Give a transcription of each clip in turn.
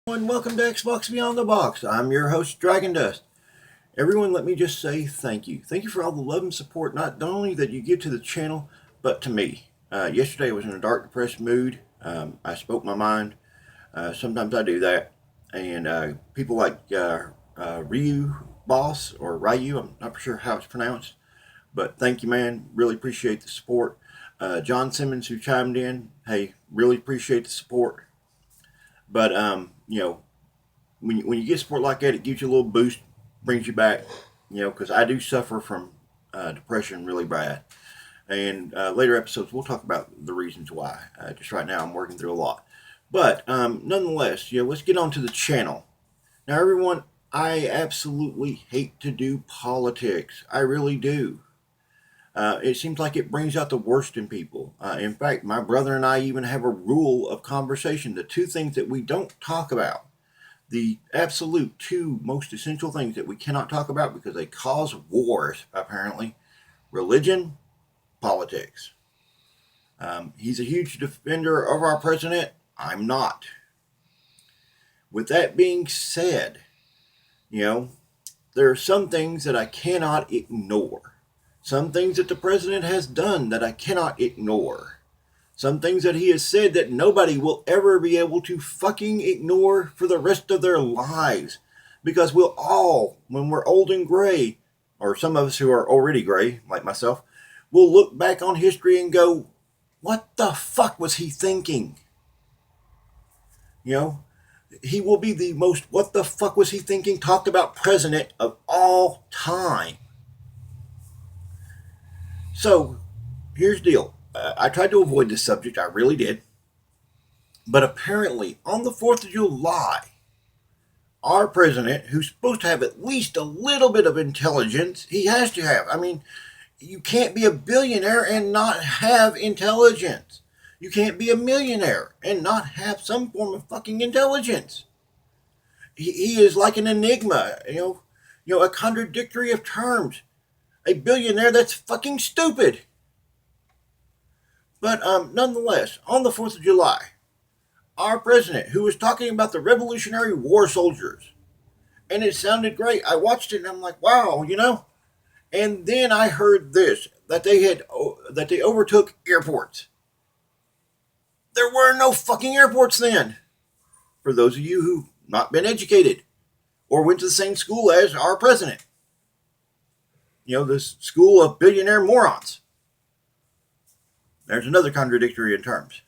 And welcome to Xbox Beyond the Box. I'm your host, Dragon Dust. Everyone, let me just say thank you. Thank you for all the love and support, not only that you give to the channel, but to me. Yesterday I was in a dark, depressed mood. I spoke my mind. Sometimes I do that. And people like Ryu Boss, or Ryu, I'm not sure how it's pronounced. But thank you, man. Really appreciate the support. John Simmons, who chimed in, hey, really appreciate the support. But when you get support like that, it gives you a little boost, brings you back. Because I do suffer from depression really bad. And later episodes, we'll talk about the reasons why. Just right now, I'm working through a lot. But nonetheless, let's get on to the channel. Now, everyone, I absolutely hate to do politics. I really do. It seems like it brings out the worst in people. In fact, my brother and I even have a rule of conversation. The two things that we don't talk about, the absolute two most essential things that we cannot talk about because they cause wars, apparently: religion, politics. He's a huge defender of our president. I'm not. With that being said, there are some things that I cannot ignore. Some things that the president has done that I cannot ignore. Some things that he has said that nobody will ever be able to fucking ignore for the rest of their lives. Because we'll all, when we're old and gray, or some of us who are already gray, like myself, will look back on history and go, what the fuck was he thinking? He will be the most what the fuck was he thinking talked about president of all time. So, here's the deal. I tried to avoid this subject, I really did. But apparently, on the 4th of July, our president, who's supposed to have at least a little bit of intelligence, he has to have. I mean, you can't be a billionaire and not have intelligence. You can't be a millionaire and not have some form of fucking intelligence. He is like an enigma, a contradictory of terms. A billionaire that's fucking stupid. But nonetheless, on the 4th of July, our president, who was talking about the Revolutionary War soldiers, and it sounded great. I watched it and I'm like, wow, And then I heard this, that they overtook airports. There were no fucking airports then. For those of you who've not been educated or went to the same school as our president. This school of billionaire morons. There's another contradictory in terms.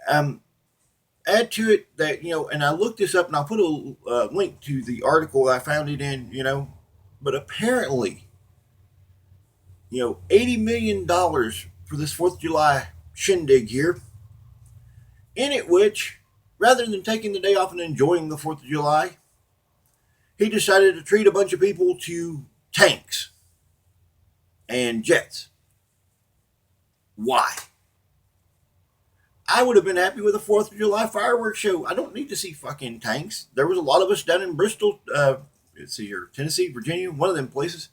Add to it that, and I looked this up and I'll put a link to the article I found it in, but apparently, $80 million for this 4th of July shindig here, in it which, rather than taking the day off and enjoying the 4th of July, he decided to treat a bunch of people to tanks and jets. Why? I would have been happy with a 4th of July fireworks show. I don't need to see fucking tanks. There was a lot of us down in Bristol, let's see here, Tennessee, Virginia, one of them places,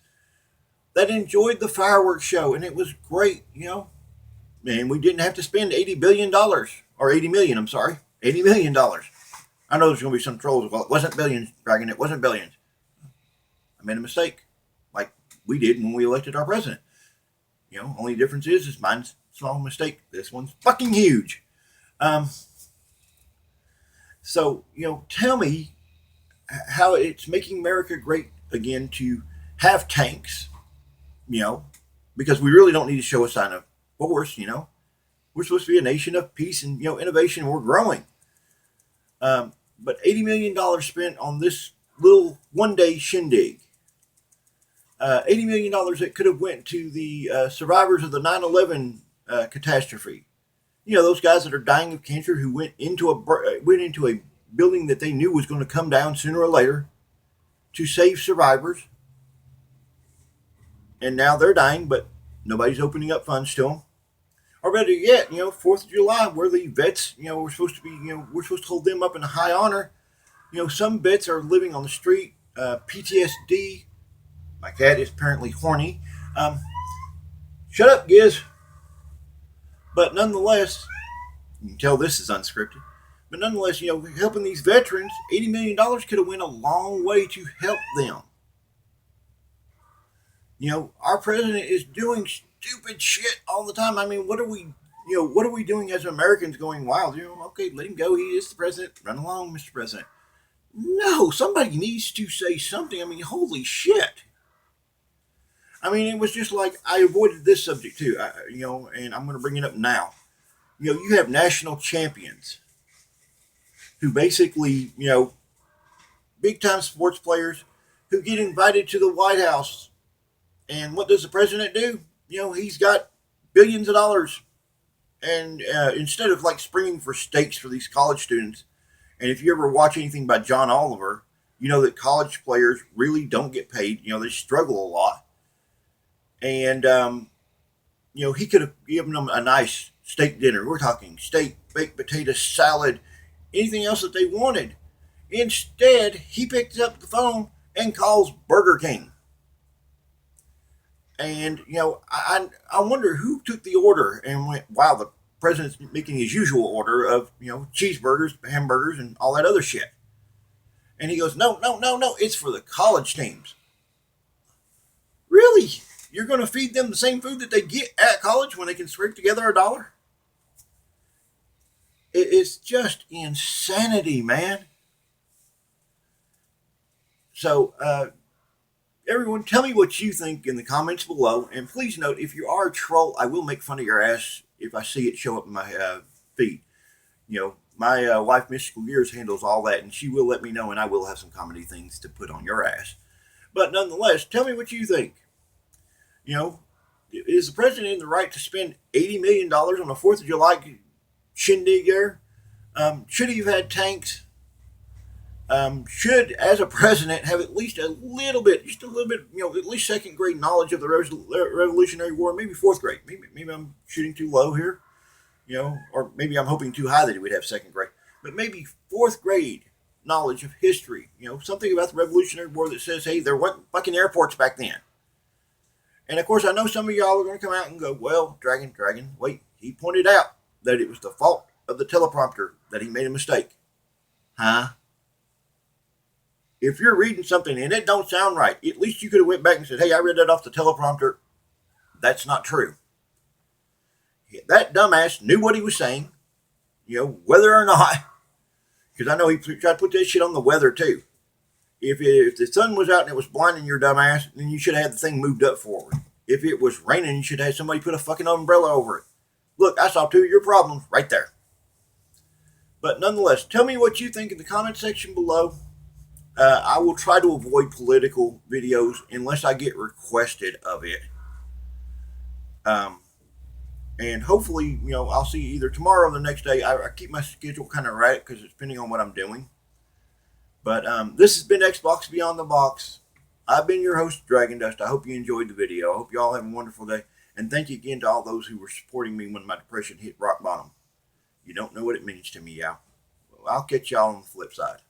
that enjoyed the fireworks show, and it was great, And we didn't have to spend $80 billion, or $80 million, I'm sorry, $80 million. I know there's going to be some trolls. Well, it wasn't billions, Dragon, it wasn't billions. I made a mistake, like we did when we elected our president. Only difference is mine's a small mistake. This one's fucking huge. So, tell me how it's making America great again to have tanks, because we really don't need to show a sign of force, We're supposed to be a nation of peace and, innovation. We're growing. But $80 million spent on this little one-day shindig. $80 million that could have went to the survivors of the 9/11 catastrophe. Those guys that are dying of cancer who went into a building that they knew was going to come down sooner or later to save survivors. And now they're dying, but nobody's opening up funds to them. Or better yet, 4th of July, where the vets, we're supposed to be, we're supposed to hold them up in high honor. Some vets are living on the street, PTSD. My cat is apparently horny. Shut up, Giz. But nonetheless, you can tell this is unscripted. But nonetheless, helping these veterans, $80 million could have went a long way to help them. Our president is doing stupid shit all the time. I mean, what are we doing as Americans going wild? Okay, let him go. He is the president. Run along, Mr. President. No, somebody needs to say something. I mean, holy shit. I mean, it was just like I avoided this subject too, and I'm going to bring it up now. You have national champions who basically, big time sports players who get invited to the White House. And what does the president do? He's got billions of dollars. And instead of like springing for stakes for these college students, and if you ever watch anything by John Oliver, you know that college players really don't get paid. They struggle a lot. And, he could have given them a nice steak dinner. We're talking steak, baked potato salad, anything else that they wanted. Instead, he picks up the phone and calls Burger King. And, I wonder who took the order and went, wow, the president's making his usual order of, cheeseburgers, hamburgers, and all that other shit. And he goes, no, it's for the college teams. Really? You're going to feed them the same food that they get at college when they can scrape together $1? It's just insanity, man. So, everyone, tell me what you think in the comments below. And please note, if you are a troll, I will make fun of your ass if I see it show up in my feed. My wife, Mystical Gears, handles all that, and she will let me know, and I will have some comedy things to put on your ass. But nonetheless, tell me what you think. Is the president in the right to spend $80 million on the 4th of July shindig there? Should he have had tanks? Should, as a president, have at least just a little bit, at least second grade knowledge of the Revolutionary War, maybe fourth grade. Maybe I'm shooting too low here, or maybe I'm hoping too high that he would have second grade. But maybe fourth grade knowledge of history, something about the Revolutionary War that says, hey, there weren't fucking airports back then. And of course, I know some of y'all are going to come out and go, well, Dragon, wait, he pointed out that it was the fault of the teleprompter that he made a mistake. Huh? If you're reading something and it don't sound right, at least you could have went back and said, hey, I read that off the teleprompter. That's not true. That dumbass knew what he was saying, whether or not, because I know he tried to put that shit on the weather too. If the sun was out and it was blinding your dumbass, then you should have had the thing moved up forward. If it was raining, you should have had somebody put a fucking umbrella over it. Look, I saw two of your problems right there. But nonetheless, tell me what you think in the comment section below. I will try to avoid political videos unless I get requested of it. And hopefully, I'll see you either tomorrow or the next day. I keep my schedule kind of right because it's depending on what I'm doing. But this has been Xbox Beyond the Box. I've been your host, Dragon Dust. I hope you enjoyed the video. I hope you all have a wonderful day. And thank you again to all those who were supporting me when my depression hit rock bottom. You don't know what it means to me, y'all. Well, I'll catch y'all on the flip side.